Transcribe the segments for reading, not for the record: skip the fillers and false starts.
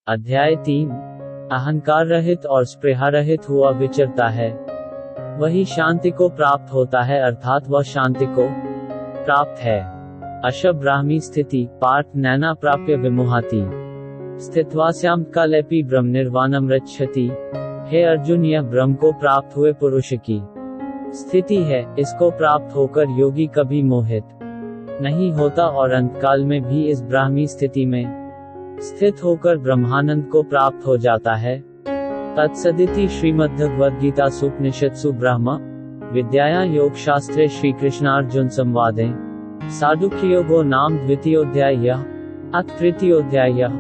अध्याय 3। अहंकार रहित और स्पृहा रहित हुआ विचरता है, वही शांति को प्राप्त होता है, अर्थात वह शांति को प्राप्त है। अशब्राह्मी स्थिति पार्थ नैना प्राप्य विमुहाति स्थित्वास्याम कालेपि ब्रह्म निर्वाणम रक्षति। हे अर्जुन, यह ब्रह्म को प्राप्त हुए पुरुष की स्थिति है। इसको प्राप्त होकर योगी कभी मोहित नहीं होता और अंतकाल में भी इस ब्राह्मी स्थिति में स्थित होकर ब्रह्मानंद को प्राप्त हो जाता है। तत्सदिति श्रीमद्भगवद्गीता सुपनिषत्सु ब्रह्म विद्याया योग शास्त्रे श्री कृष्णार्जुन संवादे साधुक्योगो नाम द्वितीयोऽध्यायः। अथ तृतीयोऽध्यायः।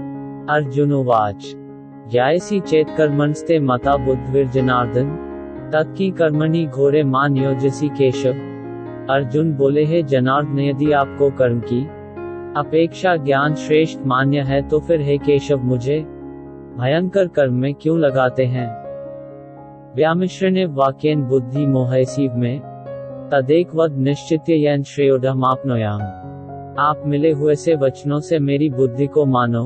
अर्जुनोवाच ज्ञायसि चेत् कर्मणस्ते मता बुद्धिर्जनार्दन तत्की कर्मणि घोरे मा नियोजसि केशव। अर्जुन बोले, हे जनार्दन, यदि आपको कर्म की अपेक्षा ज्ञान श्रेष्ठ मान्य है तो फिर हे केशव मुझे भयंकर कर्म में क्यों लगाते हैं। व्यामिश्रणे वाक्येन बुद्धि मोहैसीव में तदेकवद निश्चित्य येन श्रेयोदहम् आप्नुयाम्। आप मिले हुए से वचनों से मेरी बुद्धि को मानो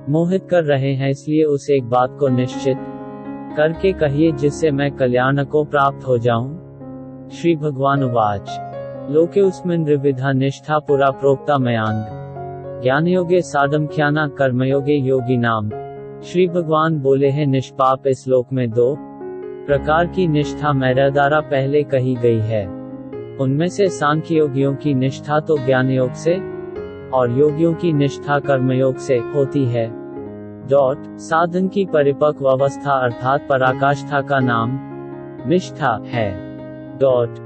मोहित कर रहे हैं, इसलिए उस एक बात को निश्चित करके कहिए जिससे मैं कल्याण को प्राप्त हो जाऊं। श्री भगवान उवाच लोके अस्मिन् त्रिविधा निष्ठा पुरा प्रोक्ता मयांग ज्ञानयोगे साधम्ख्याना कर्मयोगे योगिनाम। श्री भगवान बोले हैं, निष्पाप इस लोक में दो प्रकार की निष्ठा मेरे द्वारा पहले कही गई है। उनमें से सांख्य योगियों की निष्ठा तो ज्ञान योग से और योगियों की निष्ठा कर्मयोग से होती है। साधन की परिपक्व अवस्था अर्थात पराकाष्ठा का नाम निष्ठा है।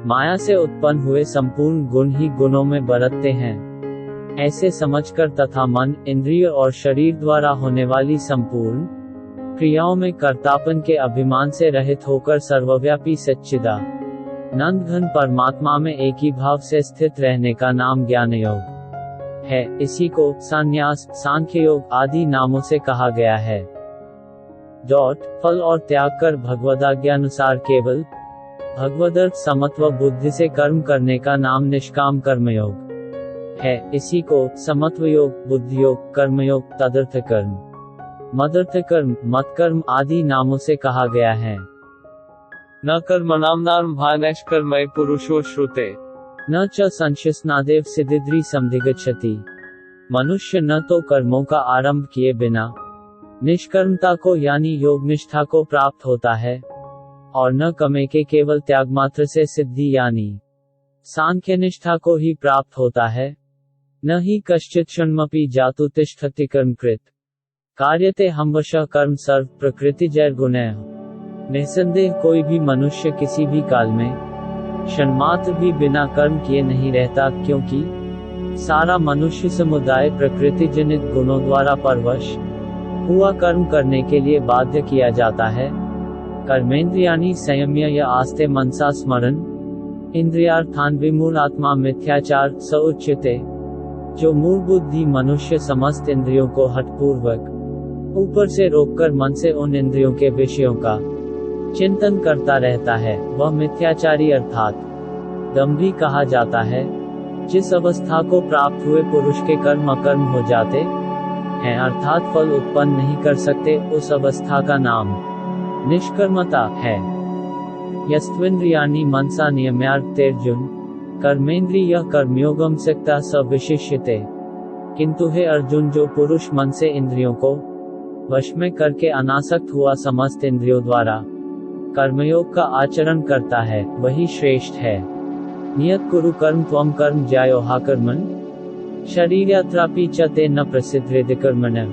माया से उत्पन्न हुए संपूर्ण गुण ही गुणों में बरतते हैं, ऐसे समझकर तथा मन, इंद्रिय और शरीर द्वारा होने वाली संपूर्ण क्रियाओं में कर्तापन के अभिमान से रहित होकर सर्वव्यापी सच्चिदानंद घन परमात्मा में एक ही भाव से स्थित रहने का नाम ज्ञान योग है। इसी को संन्यास, सांख्य योग आदि नामों से कहा गया है। फल और त्याग कर भगवदाज्ञानुसार केवल भगवदर्थ समत्व बुद्धि से कर्म करने का नाम निष्काम कर्मयोग है। इसी को समत्व योग, बुद्धि योग, कर्मयोग, तदर्थ कर्म, मदर्थ कर्म, मतकर्म आदि नामों से कहा गया है। न कर्मणाम भानैष्कर्मय पुरुषो श्रुते न च संशस्नादेव सिद्धिद्रि समधिगच्छति। मनुष्य न तो कर्मों का आरंभ किए बिना निष्कर्मता को यानी योग निष्ठा को प्राप्त होता है और न कमे के केवल त्याग मात्र से सिद्धि यानी सांख्य निष्ठा को ही प्राप्त होता है। न ही कश्चित् क्षणमपि जातु तिष्ठति कर्मकृत कार्यते हमवशः कर्म सर्व प्रकृति जैर गुणैः। निसंदेह कोई भी मनुष्य किसी भी काल में क्षणमात्र भी बिना कर्म किए नहीं रहता, क्योंकि सारा मनुष्य समुदाय प्रकृति जनित गुणों द्वारा परवश हुआ कर्म करने के लिए बाध्य किया जाता है। कर्मेंद्रियाणि संयम्य या आस्ते मनसा स्मरण इंद्रियार्थान विमूढ़ात्मा मिथ्याचार स उच्यते। जो मूढ़ बुद्धि मनुष्य समस्त इंद्रियों को हठपूर्वक ऊपर से रोककर मन से उन इंद्रियों के विषयों का चिंतन करता रहता है, वह मिथ्याचारी अर्थात दंभी कहा जाता है। जिस अवस्था को प्राप्त हुए पुरुष के कर्म अकर्म हो जाते हैं अर्थात फल उत्पन्न नहीं कर सकते, उस अवस्था का नाम निष्कर्मता है। यस्त्विन्द्रियाणि मनसा नियम्यार्तेर्जुन कर्मेंद्रिय कर्मयोगम सक्ता स विशिष्यते। किंतु हे अर्जुन, जो पुरुष मन से इंद्रियों को वश में करके अनासक्त हुआ समस्त इंद्रियों द्वारा कर्मयोग का आचरण करता है, वही श्रेष्ठ है। नियत कुरु कर्म त्वम कर्म ज्यायो हा कर्मन् शरीरयात्रापि च ते न प्रसिद्धेद कर्मणः।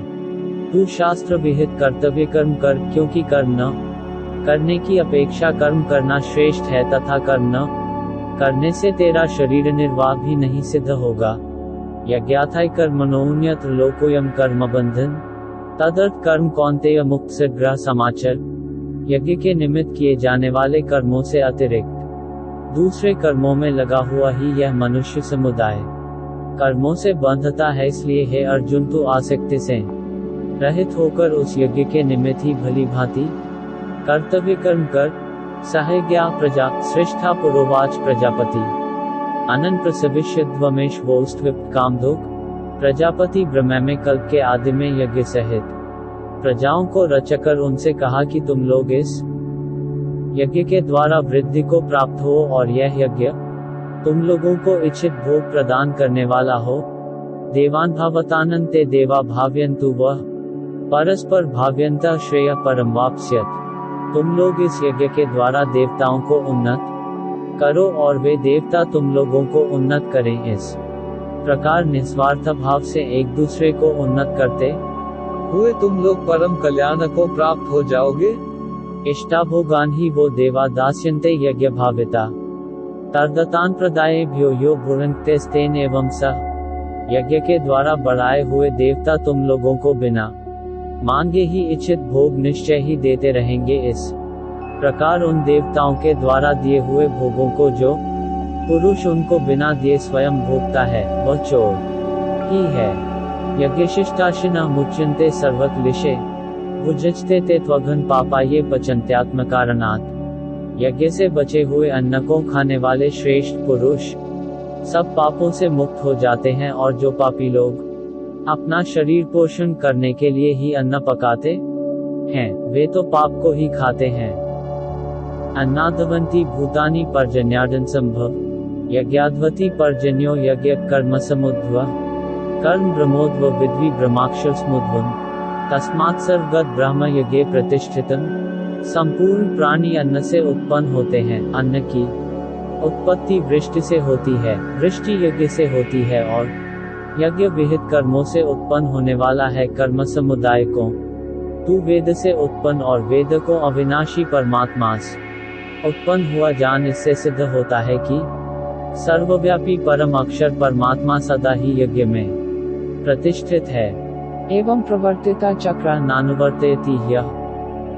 तू शास्त्र विहित कर्तव्य कर्म कर, क्योंकि कर्म न करने की अपेक्षा कर्म करना श्रेष्ठ है तथा कर्म न करने से तेरा शरीर निर्वाह भी नहीं सिद्ध होगा। यज्ञाथाय कर्मणोऽन्यत्र लोकोऽयं कर्म बंधन तदर्थ कर्म कौन्तेय मुक्त से ग्रह समाचर। यज्ञ के निमित्त किए जाने वाले कर्मों से अतिरिक्त दूसरे कर्मों में लगा हुआ ही यह मनुष्य समुदाय कर्मों से बंधता है। इसलिए हे अर्जुन, तू आसक्ति से रहित होकर उस यज्ञ के निमित्त ही भली भांति कर्तव्य कर्म कर। सहज्ञा प्रजा श्रेष्ठा पुरोवाच प्रजापति अनन प्रसविष्यध्वमेश वोस्त्विप्त कामधोक। प्रजापति ब्रह्मा में कल्प के आदि में यज्ञ सहित प्रजाओं को रचकर उनसे कहा कि तुम लोग इस यज्ञ के द्वारा वृद्धि को प्राप्त हो और यह यज्ञ तुम लोगों को इच्छित भोग प्रदान करने वाला हो। देवान भावतानन्ते देवा भाव्यन्तु वह परस्पर भाव्यंता श्रेय परम वाप्स्यत। तुम लोग इस यज्ञ के द्वारा देवताओं को उन्नत करो और वे देवता तुम लोगों को उन्नत करें। इस प्रकार निस्वार्थ भाव से एक दूसरे को उन्नत करते हुए तुम लोग परम कल्याण को प्राप्त हो जाओगे। इष्टाभोगान ही वो देवा दास्यन्ते यज्ञ भाविता तर्दतान प्रदायेभ्यो यो भुरंक्ते स्तेन एवं सह। यज्ञ के द्वारा बढ़ाए हुए देवता तुम लोगों को बिना मांगे ही इच्छित भोग निश्चय ही देते रहेंगे। इस प्रकार उन देवताओं के द्वारा दिए हुए भोगों को जो पुरुष उनको बिना दिए स्वयं भोगता है वह चोर ही है। यज्ञशिष्टाशिना मुच्यन्ते सर्वक्लिशे भुजते ते त्वघन पापाये पचन्त्यात्म कारणात्। यज्ञ से बचे हुए अन्न को खाने वाले श्रेष्ठ पुरुष सब पापों से मुक्त हो जाते हैं, और जो पापी लोग अपना शरीर पोषण करने के लिए ही अन्न पकाते हैं वे तो पाप को ही खाते हैं। अन्नादवंती भूतानि पर्जन्यादन संभव यज्ञाद्वती पर्जन्यो यज्ञ कर्म समुद्व कर्म ब्रह्मोद्व विद्वी ब्रह्माक्षर स्मुद्वम तस्मात् सर्वगत ब्रह्म यज्ञ प्रतिष्ठितम। संपूर्ण प्राणी अन्न से उत्पन्न होते हैं। अन्न की उत्पत्ति वृष्टि से होती है, वृष्टि यज्ञ से होती है और यज्ञ विहित कर्मों से उत्पन्न होने वाला है। कर्म समुदाय को तू वेद से उत्पन्न और वेद को अविनाशी परमात्मा से उत्पन्न हुआ जान इससे सिद्ध होता है कि सर्वव्यापी परम अक्षर परमात्मा सदा ही यज्ञ में प्रतिष्ठित है। एवं प्रवर्तिता चक्र नानुवर्तेति यः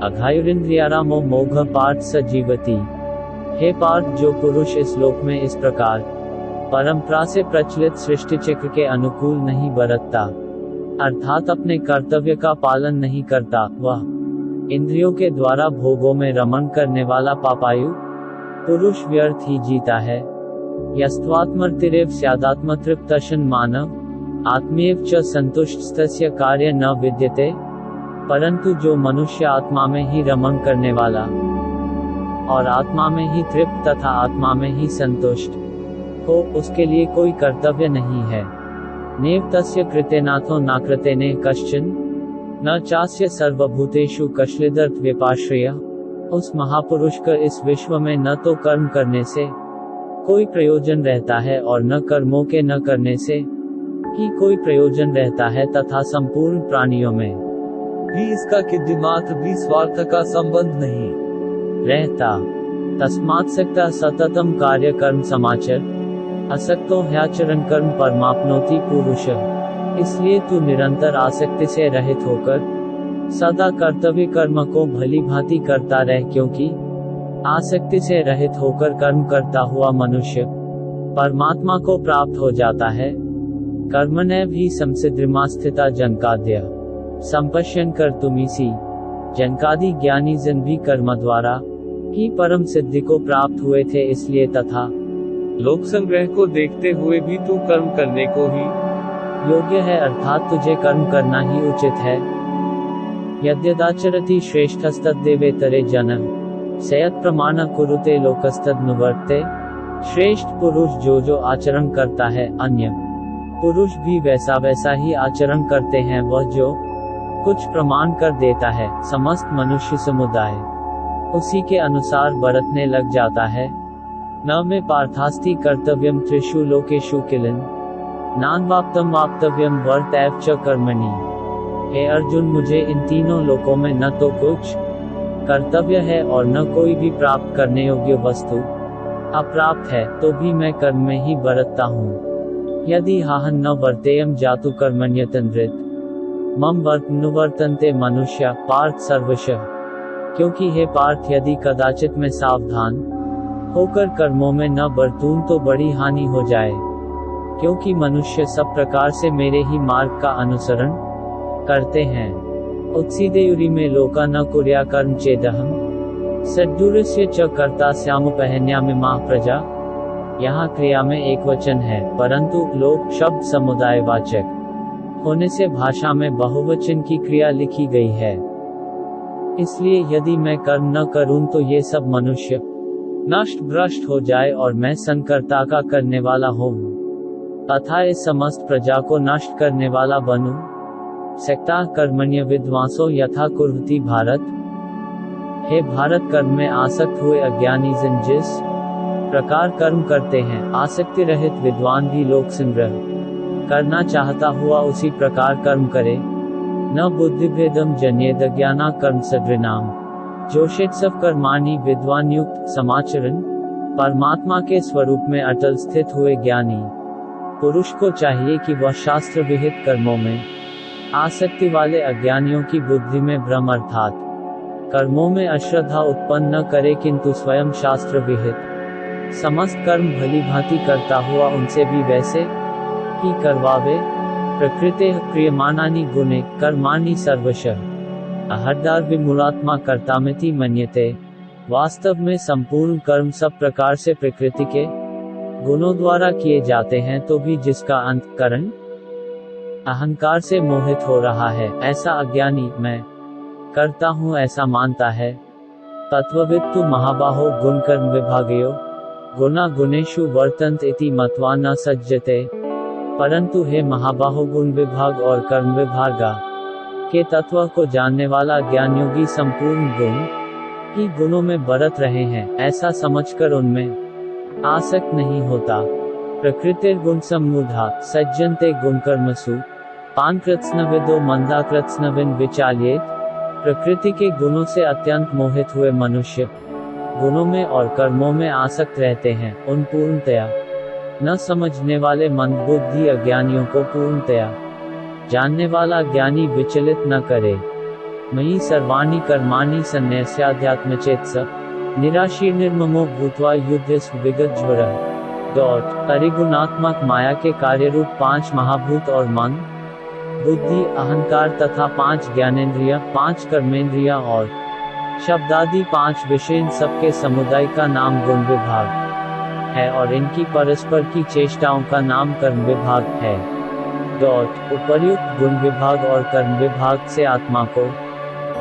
अघायुरिन्द्रियारामो मोघ पार्थ स जीवति। हे पार्थ, जो पुरुष इस लोक में इस प्रकार परंपरा से प्रचलित सृष्टि चक्र के अनुकूल नहीं बरतता, अर्थात अपने कर्तव्य का पालन नहीं करता, वह इंद्रियों के द्वारा भोगों में रमण करने वाला पापायु पुरुष व्यर्थ ही जीता है। यस्त्वात्मर्तिरेव स्यादात्मतृप्तशन मानव आत्मेव च संतुष्टस्तस्य कार्य न विद्यते। परंतु जो मनुष्य आत्मा में ही रमण करने वाला और आत्मा में ही तृप्त तथा आत्मा में ही संतुष्ट हो, उसके लिए कोई कर्तव्य नहीं है। नेव तस्य कृतेनाथो नाकृतेने कश्चन न चास्य सर्वभूतेषु कश्चिदर्थ व्यपाश्रय। उस महापुरुष का इस विश्व में न तो कर्म करने से कोई प्रयोजन रहता है और न कर्मों के न करने से ही कोई प्रयोजन रहता है, तथा संपूर्ण प्राणियों में भी इसका किंचिमात्र भी स्वार्थ का संबंध नहीं रहता। तस्मात् सक्ता सततम कार्य कर्म समाचर असक्तो ह्याचरण कर्म परमाप्नोति पुरुष। इसलिए तू निरंतर आसक्ति से रहित होकर सदा कर्तव्य कर्म को भली भांति करता रह, क्योंकि आसक्ति से रहित होकर कर्म करता हुआ मनुष्य परमात्मा को प्राप्त हो जाता है। कर्मणैव हि संसिद्धिमा स्थिता जनकाद्य संपश्यन कर तुमीसी। जनकादि ज्ञानी जन भी कर्म द्वारा ही परम सिद्धि को प्राप्त हुए थे, इसलिए तथा लोक संग्रह को देखते हुए भी तू कर्म करने को ही योग्य है, अर्थात तुझे कर्म करना ही उचित है। यद्यदाचरति श्रेष्ठस्तद्देवेतरे जनः सयत् प्रमाण कुरुते लोकस्तद्नुवर्ते। श्रेष्ठ पुरुष जो जो आचरण करता है, अन्य पुरुष भी वैसा वैसा ही आचरण करते हैं। वह जो कुछ प्रमाण कर देता है, समस्त मनुष्य समुदाय उसी के अनुसार बरतने लग जाता है। न में पार्थास्ति कर्तव्यम त्रिषु लोकेषु किलिन नान्वाप्तम वाप्तव्यम वर्त एव च कर्मणि। हे अर्जुन, मुझे इन तीनों लोकों में न तो कुछ कर्तव्य है और न कोई भी प्राप्त करने योग्य वस्तु अप्राप्त है, तो भी मैं कर्म में ही बरतता हूँ। यदि हाहन न वर्तेयम जातु कर्मण्यतन्वृत मम वर्तनुवर्तन्ते मनुष्य पार्थ सर्वशः। क्योंकि हे पार्थ, यदि कदाचित मैं सावधान होकर कर्मों में न बरतूं तो बड़ी हानि हो जाए, क्योंकि मनुष्य सब प्रकार से मेरे ही मार्ग का अनुसरण करते हैं। उत्सीदेयुरी में लोका न कुर्या कर्म चेदहम सद्दूरस्य च कर्ता स्यामुपहन्यामि माः प्रजा। यहाँ क्रिया में एक वचन है, परंतु लोक शब्द समुदाय वाचक होने से भाषा में बहुवचन की क्रिया लिखी गई है। इसलिए यदि मैं कर्म न करूं तो ये सब मनुष्य नष्ट भ्रष्ट हो जाए और मैं संकर्ता का करने वाला हूँ तथा इस समस्त प्रजा को नष्ट करने वाला बनूं। सक्ता कर्मण्य विद्वांसो यथा कुर्वति भारत। हे भारत, कर्म में आसक्त हुए अज्ञानी जन जिस प्रकार कर्म करते हैं, आसक्ति रहित विद्वान भी लोक संग्रह करना चाहता हुआ उसी प्रकार कर्म करे। न बुद्धिभेदम जन्येद अज्ञाना कर्म सदृणाम जोषेत्सव कर्माणि विद्वान युक्त समाचरण। परमात्मा के स्वरूप में अटल स्थित हुए ज्ञानी पुरुष को चाहिए कि वह शास्त्र विहित कर्मों में आसक्ति वाले अज्ञानियों की बुद्धि में भ्रम अर्थात कर्मों में अश्रद्धा उत्पन्न न करे, किंतु स्वयं शास्त्र विहित समस्त कर्म भली भांति करता हुआ उनसे भी वैसे ही करवावे। प्रकृते क्रियमाणानि गुणे कर्माणि सर्वशः अहर्दार विमूढ़ात्मा कर्तामिति मन्यते। वास्तव में संपूर्ण कर्म सब प्रकार से प्रकृति के गुणों द्वारा किए जाते हैं, तो भी जिसका अंतःकरण अहंकार से मोहित हो रहा है, ऐसा अज्ञानी मैं करता हूँ ऐसा मानता है। तत्ववित्तु महाबाहो गुण कर्म विभागयो गुणा गुणेषु वर्तन्त इति मत्वा न सज्जते। परंतु हे महाबाहो, गुण विभाग और कर्म विभागा के तत्व को जानने वाला ज्ञानयोगी संपूर्ण गुण ही गुणों में बरत रहे हैं, ऐसा समझकर उनमें आसक्त नहीं होता। प्रकृतिर गुण सम्मूढ़ा सज्जन्ते गुण कर्मसु पानकृत्स्नविदो मंदाकृत्स्नविन विचाल्येत। प्रकृति के गुणों से अत्यंत मोहित हुए मनुष्य गुणों में और कर्मों में आसक्त रहते हैं। उन पूर्णतया न समझने वाले मंदबुद्धि अज्ञानियों को पूर्णतया जानने वाला ज्ञानी विचलित न करे। मयि सर्वाणि कर्माणि सन्न्यस्याध्यात्मचेतस निराशीर्निर्ममो भूत्वा युद्धस्व विगतज्वरः। परिगुणात्मक माया के कार्यरूप 5 महाभूत और मन, बुद्धि, अहंकार तथा 5 ज्ञानेंद्रिय, 5 कर्मेंद्रिया और शब्दादि 5 विषय सबके समुदाय का नाम गुण विभाग है और इनकी परस्पर की चेष्टाओं का नाम कर्म विभाग है। उपर्युक्त गुण विभाग और कर्म विभाग से आत्मा को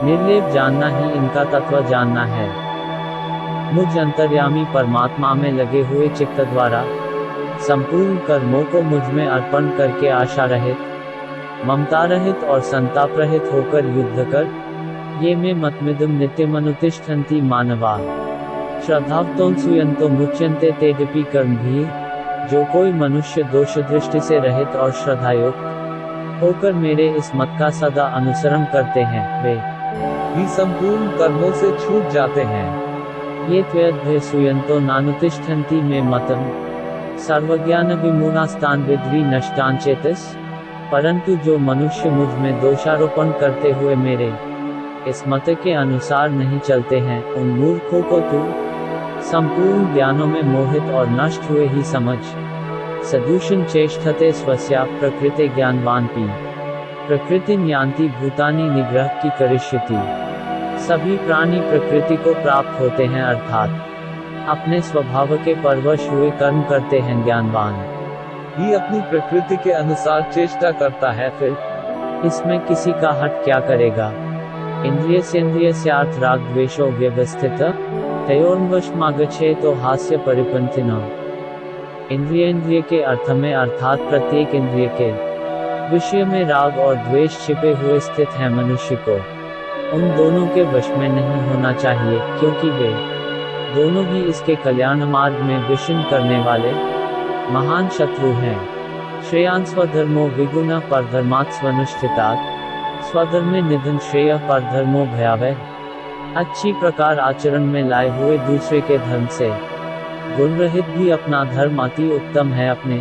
निर्लेप जानना ही इनका तत्व जानना है। मुझ अंतर्यामी परमात्मा में लगे हुए चित्त द्वारा संपूर्ण कर्मों को मुझ में अर्पण करके आशा रहित, ममता रहित और संताप रहित होकर युद्ध कर ये में मतमिदम नित्यमनुतिष्ठन्ति मानवा श्रद्धावतों सुयंतो मुच्यन्ते तेजपि कर्म भी। जो कोई मनुष्य दोष दृष्टि से रहित और श्रद्धायुक्त होकर मेरे इस मत का सदा अनुसरण करते हैं, वे भी संपूर्ण कर्मों से छूट जाते हैं। ये त्वयद्भय सुयंतो नानुतिष्ठन्ति में मतम सर्वज्ञान विमूढ़ास्तान विद्वी नष्टान चेतस। परंतु जो मनुष्य मुझ में दोषारोपण करते हुए मेरे इस मत के अनुसार नहीं चलते हैं, उन मूर्खों को तू संपूर्ण ज्ञानों में मोहित और नष्ट हुए ही समझ। सदूषण चेष्टते स्वस्या प्रकृते ज्ञानवान पी प्रकृति यान्ति भूतानि निग्रह की करिष्यति। सभी प्राणी प्रकृति को प्राप्त होते हैं, अर्थात अपने स्वभाव के परवश हुए कर्म करते हैं। ज्ञानवान ही अपनी प्रकृति के अनुसार चेष्टा करता है, फिर इसमें किसी का हट क्या करेगा। इंद्रिय सेंद्रिय स्यार्थ राग द्वेषो व्यवस्थित तयोर्वशमागच्छे तो हास्य परिपंथिन। इंद्रिय के अर्थ में अर्थात प्रत्येक इंद्रिय के विषय में राग और द्वेष छिपे हुए स्थित है। मनुष्य को उन दोनों के वश में नहीं होना चाहिए, क्योंकि वे दोनों ही इसके कल्याण मार्ग में विषम करने वाले महान शत्रु हैं। श्रेयान स्वधर्मो विगुण परधर्मात् स्वनुष्ठितात्। स्वधर्मे निधन श्रेय परधर्मो भयावह। अच्छी प्रकार आचरण में लाए हुए दूसरे के धर्म से गुण रहित भी अपना धर्म अति उत्तम है। अपने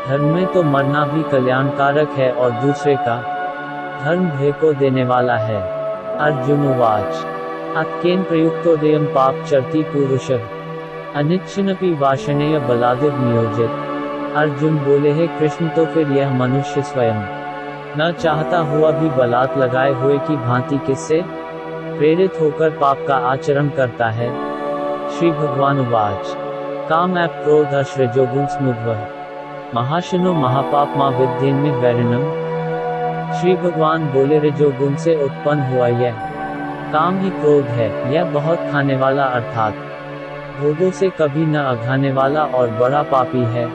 धर्म में तो मरना भी कल्याणकारक है और दूसरे का धर्म भय को देने वाला है। अर्जुन उवाच अत्केन प्रयुक्तोदयं पाप चरति पुरुषः अनिच्छिनपि वाषणेय बलादिव नियोजित। अर्जुन बोले, हे कृष्ण, तो फिर यह मनुष्य स्वयं न चाहता हुआ भी बलात् लगाए हुए की भांति किससे प्रेरित होकर पाप का आचरण करता है। श्री भगवान उवाच काम ऐप क्रोध अश्रजोगुण स्मुद्वः महाशनो महापाप मा विद्येन्मे वैरिणम। श्री भगवान बोले रजोगुण से उत्पन्न हुआ यह काम ही क्रोध है, यह बहुत खाने वाला अर्थात भोगों से कभी न अघाने वाला और बड़ा पापी है।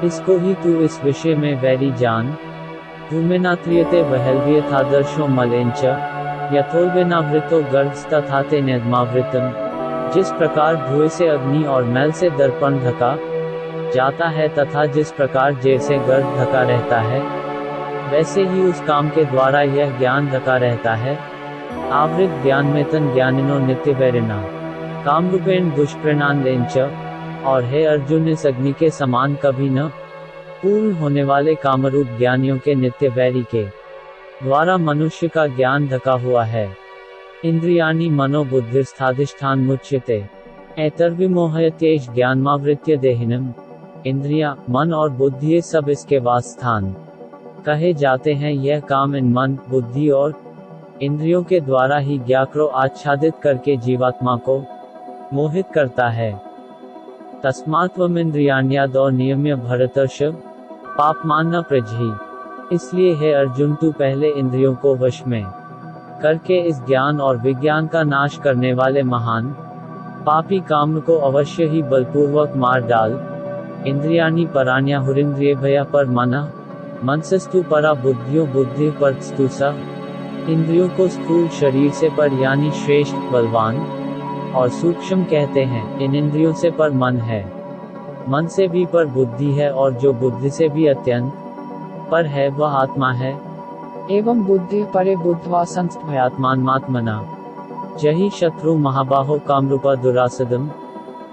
इसको ही तू इस विषय में वैरी जान। धूमेनात्रियते बहल्व्यथादर्शो मलेंच यथोल्बेनावृतो गर्भस्तथाते नेदमावृतम। जिस प्रकार धुएं से अग्नि और मैल से दर्पण ढका जाता है तथा जिस प्रकार जय से गर्भ ढका रहता है, वैसे ही उस काम के द्वारा यह ज्ञान ढका रहता है। आवृत ज्ञान में तन ज्ञानिनो नित्य वैरिना कामरूपेण दुष्प्रणा लेंच। और हे अर्जुन, इस अग्नि के समान कभी न पूर्ण होने वाले कामरूप ज्ञानियों के नित्य वैरी के द्वारा मनुष्य का ज्ञान ढका हुआ है। इंद्रियाणि मनोबुद्धिस्थाधिष्ठान मुच्यते एतर्विमोहयत्येष ज्ञानमावृत्य देहिनम्। इंद्रियां, मन और बुद्धि ये सब इसके वासस्थान कहे जाते हैं। यह काम इन मन, बुद्धि और इंद्रियों के द्वारा ही ज्ञाक्रो आच्छादित करके जीवात्मा को मोहित करता है। तस्मात्त्वमिन्द्रियाण्यादौ नियम्य भरतर्षभ पापमान न प्रजहि। इसलिए है अर्जुन, तू पहले इंद्रियों को वश में करके इस ज्ञान और विज्ञान का नाश करने वाले महान पापी काम को अवश्य ही बलपूर्वक मार डाल। इंद्रियाणि पराण्याहुरिन्द्रियेभ्यः पर मनसस्तु परा बुद्धियो बुद्धि पर स्तुसा। इंद्रियों को स्थूल शरीर से पर यानी श्रेष्ठ, बलवान और सूक्ष्म कहते हैं। इन इंद्रियों से पर मन है, मन से भी पर बुद्धि है, और जो बुद्धि से भी अत्यंत पर है वह आत्मा है। एवं बुद्धि परे बुद्ध्वा संस्थभयात्मात्मना जहि शत्रु महाबाहो कामरूपा दुरासदम।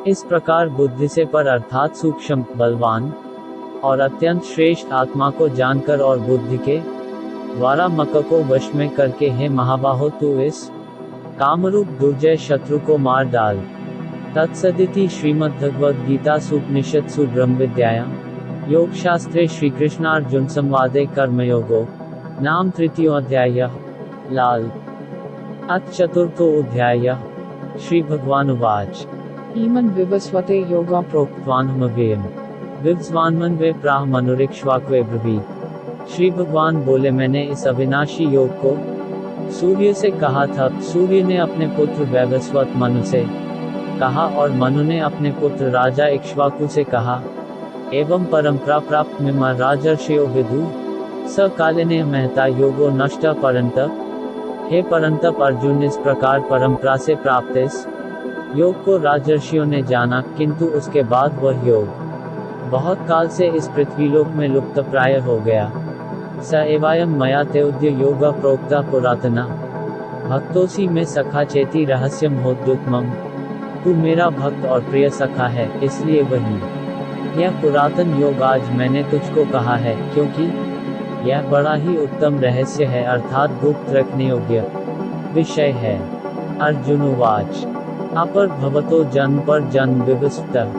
इस प्रकार बुद्धि से पर अर्थात सूक्ष्म, बलवान और अत्यंत श्रेष्ठ आत्मा को जानकर और बुद्धि के द्वारा मक को वश में करके हे महाबाहो, तू इस कामरूप दुर्जय शत्रु को मार डाल। तत्सदिति श्रीमद्भगवद्गीतासूपनिषत्सु ब्रह्मविद्यायां योगशास्त्रे श्रीकृष्णार्जुन संवादे कर्मयोगो नाम तृतीयोऽध्यायः। लाल अथ चतुर्थोऽध्यायः। श्रीभगवानुवाच ईमन् विवस्वते योगा प्रोक्तवानहमव्ययम् विवस्वान्मन्वे प्राह मनुरिक्ष्वाक्वे ब्रवीत्। श्री भगवान बोले, मैंने इस अविनाशी योग को सूर्य से कहा था। सूर्य ने अपने पुत्र वैवस्वत मनु से कहा और मनु ने अपने पुत्र राजा इक्ष्वाकु से कहा। एवं परंपरा प्राप्त में राजर्षयो विदु स कालिने महता योगो नष्ट परंतप। हे परंतप अर्जुन, इस प्रकार परंपरा से प्राप्त इस योग को राजर्षियों ने जाना, किंतु उसके बाद वह योग बहुत काल से इस पृथ्वीलोक में लुप्त प्राय हो गया। स एवायम मया तेउद्य योगा प्रोक्ता पुरातना भक्तोसी में सखा चेती रहस्यम होद्युत्मम। तू मेरा भक्त और प्रिय सखा है, इसलिए वही यह पुरातन योग आज मैंने तुझको कहा है, क्योंकि यह बड़ा ही उत्तम रहस्य है, अर्थात गुप्त रखने योग्य विषय है। अर्जुनोवाच अपर भवतो जन्म पर जन्म विवस्वतः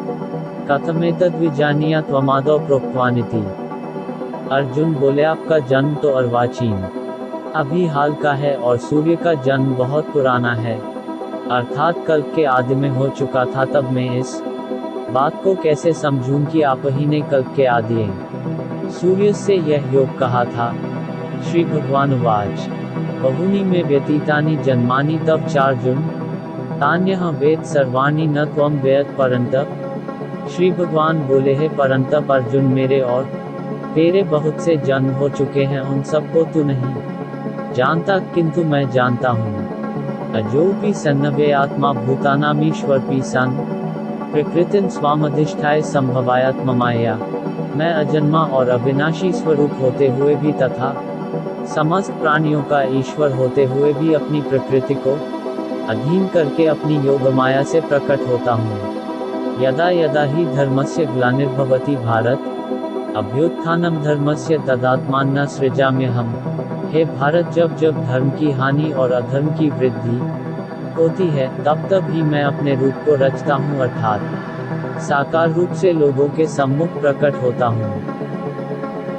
कथमेतद्विजानीयात् त्वमादौ प्रोक्तवानिति। अर्जुन बोले, आपका जन्म तो अर्वाचीन अभी हाल का है और सूर्य का जन्म बहुत पुराना है, अर्थात कल्प के आदि में हो चुका था। तब मैं इस बात को कैसे समझूं कि आप ही ने कल्प के आदि सूर्य से यह योग कहा था। श्री भगवानुवाच बहुनि में व्यतीतानि जन्मानि तव चार्जुन तान्यः वेद सर्वाणि न त्वं वेद परंतप। श्री भगवान बोले, है परंतप अर्जुन, मेरे और तेरे बहुत से जन्म हो चुके हैं, उन सबको तू नहीं जानता, किंतु मैं जानता हूँ। अजोपि सन्नवे आत्मा भूतानामीश्वरपि सन् प्रकृतिं स्वामधिष्ठाय संभवायात्ममाया। मैं अजन्मा और अविनाशी स्वरूप होते हुए भी तथा समस्त प्राणियों का ईश्वर होते हुए भी अपनी प्रकृति को अधीन करके अपनी योग माया से प्रकट होता हूँ। यदा यदा ही धर्मस्य ग्लानिर्भवति भारत अभ्युत्थानम धर्मस्य तदात्मानं सृजाम्यहम्। हे भारत, जब जब धर्म की हानि और अधर्म की वृद्धि होती है, तब तब ही मैं अपने रूप को रचता हूँ, अर्थात साकार रूप से लोगों के सम्मुख प्रकट होता हूँ।